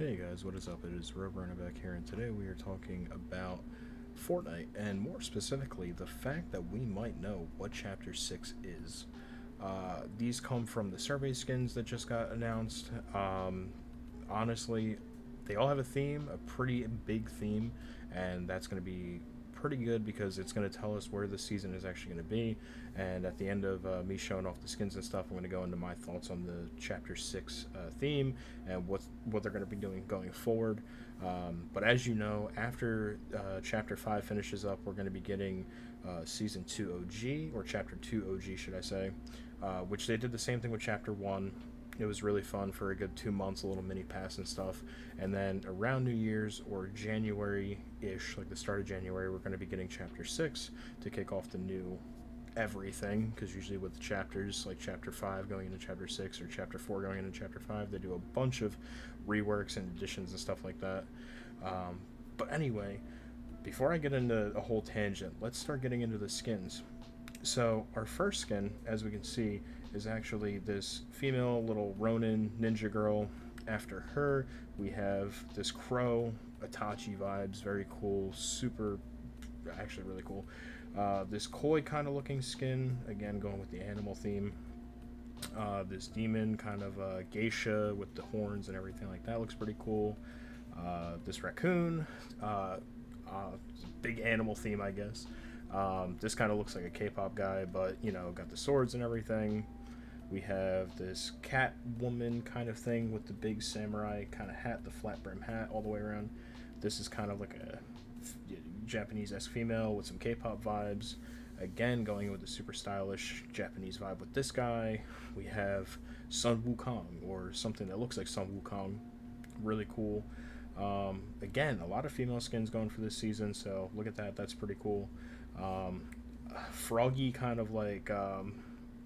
Hey guys, what is up? It is Robrunner back here, and today we are talking about Fortnite, and more specifically, the fact that we might know what Chapter 6 is. These come from the survey skins that just got announced. Honestly, they all have a theme, a pretty big theme, and that's going to be pretty good because it's going to tell us where the season is actually going to be. And at the end of me showing off the skins and stuff, I'm going to go into my thoughts on the Chapter 6 theme and what they're going to be doing going forward. But as you know, after Chapter 5 finishes up, we're going to be getting Season 2 OG, or Chapter 2 OG, should I say, which they did the same thing with Chapter 1. It was really fun for a good 2 months, a little mini pass and stuff. And then around New Year's or January ish, like the start of January, we're going to be getting Chapter 6 to kick off the new everything. Because usually with the chapters, like Chapter 5 going into Chapter 6 or Chapter 4 going into Chapter 5, they do a bunch of reworks and additions and stuff like that. But anyway, before I get into a whole tangent, let's start getting into the skins. So our first skin, as we can see, is actually this female little Ronin ninja girl. After her, we have this crow, Itachi vibes, very cool, super, actually really cool. This koi kind of looking skin, again going with the animal theme. This demon kind of geisha with the horns and everything like that looks pretty cool. This raccoon, big animal theme, I guess. This kind of looks like a K-pop guy, but got the swords and everything. We have this cat woman kind of thing with the big samurai kind of hat, the flat brim hat all the way around. This is kind of like a Japanese-esque female with some K-pop vibes. Again, going with the super stylish Japanese vibe with this guy. We have Sun Wukong, or something that looks like Sun Wukong. Really cool. Again, a lot of female skins going for this season, so look at that. That's pretty cool. Um, Froggy, kind of like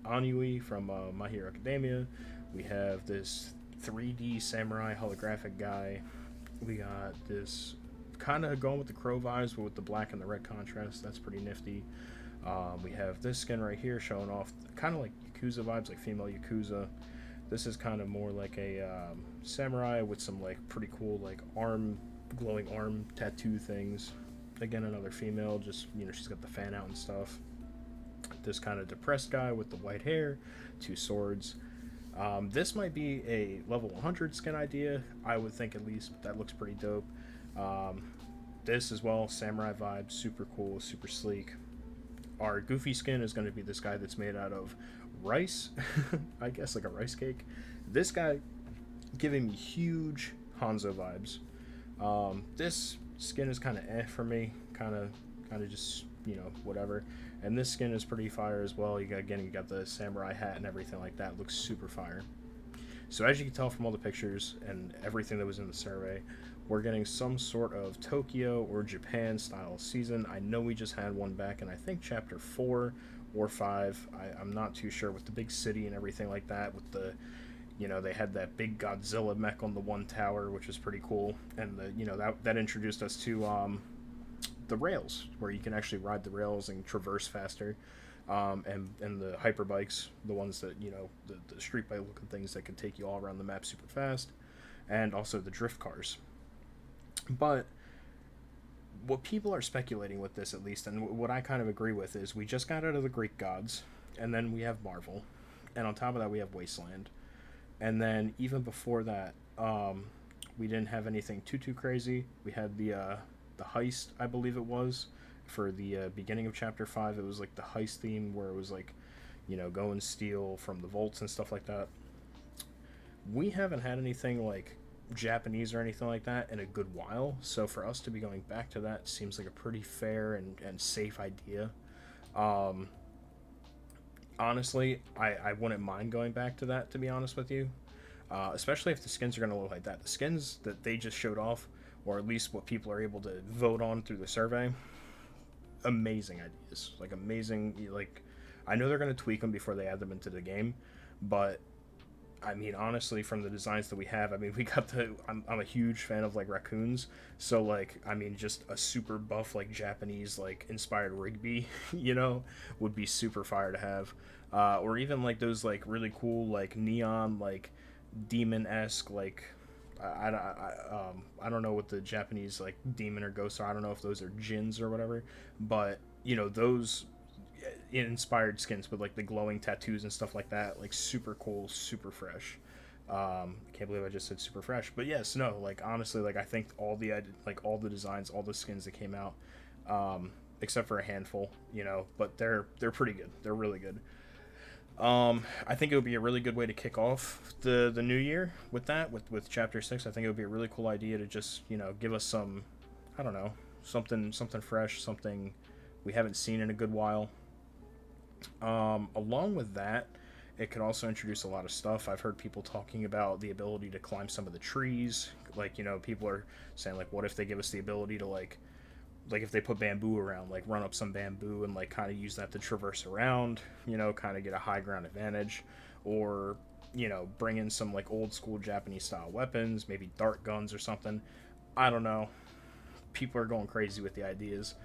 Anui from My Hero Academia. We have this 3D samurai holographic guy. We got this kind of going with the crow vibes, but with the black and the red contrast. That's pretty nifty. We have this skin right here showing off kind of like Yakuza vibes, like female Yakuza. This is kind of more like a samurai with some like pretty cool like glowing arm tattoo things. Again, another female, just she's got the fan out and stuff. This kind of depressed guy with the white hair, two swords. This might be a level 100 skin idea, I would think at least, but that looks pretty dope. Um, this as well, samurai vibe, super cool, super sleek. Our goofy skin is going to be this guy that's made out of rice, I guess, like a rice cake. This guy giving me huge Hanzo vibes. This skin is kind of for me, kind of just whatever. And this skin is pretty fire as well. You got the samurai hat and everything like that. Looks super fire. So as you can tell from all the pictures and everything that was in the survey, we're getting some sort of Tokyo or Japan style season. I know we just had one back in I think Chapter 4 or 5. I'm not too sure, with the big city and everything like that, with the they had that big Godzilla mech on the one tower, which was pretty cool. And that introduced us to the rails, where you can actually ride the rails and traverse faster. And the hyper bikes, the ones that the street bike looking things that can take you all around the map super fast, and also the drift cars. But what people are speculating with this, at least, and what I kind of agree with, is we just got out of the Greek gods, and then we have Marvel, and on top of that we have Wasteland, and then even before that, we didn't have anything too crazy. We had the heist, I believe it was, for the beginning of Chapter 5. It was like the heist theme, where it was like go and steal from the vaults and stuff like that. We haven't had anything like Japanese or anything like that in a good while, so for us to be going back to that seems like a pretty fair and safe idea. um, Honestly, I wouldn't mind going back to that, to be honest with you. Especially if the skins are going to look like that. The skins that they just showed off, or at least what people are able to vote on through the survey, amazing ideas. Like, amazing. Like, I know they're going to tweak them before they add them into the game, but I mean, honestly, from the designs that we have, I mean, we got I'm a huge fan of like raccoons, so like, I mean, just a super buff like Japanese like inspired Rigby, would be super fire to have, or even like those like really cool like neon like demon esque like I don't know what the Japanese like demon or ghost are. I don't know if those are jinns or whatever, but you know those inspired skins with like the glowing tattoos and stuff like that, like super cool, super fresh. Can't believe I just said super fresh, but yes, no, like honestly, like I think all the designs, all the skins that came out, except for a handful, you know, but they're pretty good. They're really good. I think it would be a really good way to kick off the new year with that with chapter 6. I think it would be a really cool idea to just give us some, I don't know, something fresh, something we haven't seen in a good while. Along with that, it could also introduce a lot of stuff. I've heard people talking about the ability to climb some of the trees. Like, people are saying, like, what if they give us the ability to, like if they put bamboo around, like, run up some bamboo and, like, kind of use that to traverse around, kind of get a high ground advantage. Or, bring in some, like, old school Japanese style weapons, maybe dart guns or something. I don't know. People are going crazy with the ideas,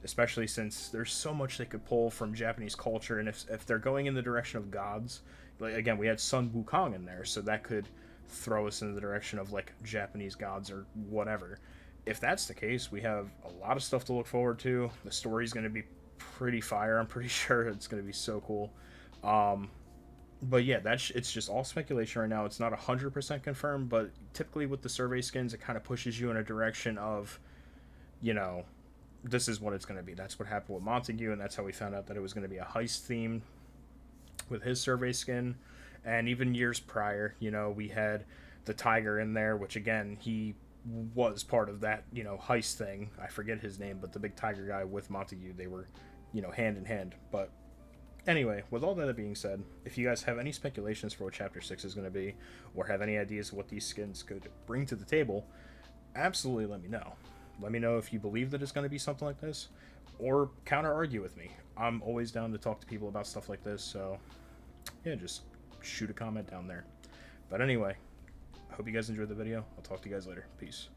especially since there's so much they could pull from Japanese culture. And if they're going in the direction of gods, like again, we had Sun Wukong in there, so that could throw us in the direction of like Japanese gods or whatever. If that's the case, we have a lot of stuff to look forward to. The story's going to be pretty fire. I'm pretty sure it's going to be so cool. Um, but yeah, it's just all speculation right now. It's not 100% confirmed, but typically with the survey skins, it kind of pushes you in a direction of, you know, this is what it's going to be. That's what happened with Montague, and that's how we found out that it was going to be a heist theme with his survey skin. And even years prior, we had the tiger in there, which again, he was part of that, heist thing. I forget his name, but the big tiger guy with Montague, they were, hand in hand. But anyway, with all that being said, if you guys have any speculations for what Chapter 6 is going to be, or have any ideas of what these skins could bring to the table, absolutely let me know. Let me know if you believe that it's going to be something like this, or counter argue with me. I'm always down to talk to people about stuff like this, so yeah, just shoot a comment down there. But anyway, I hope you guys enjoyed the video. I'll talk to you guys later. Peace.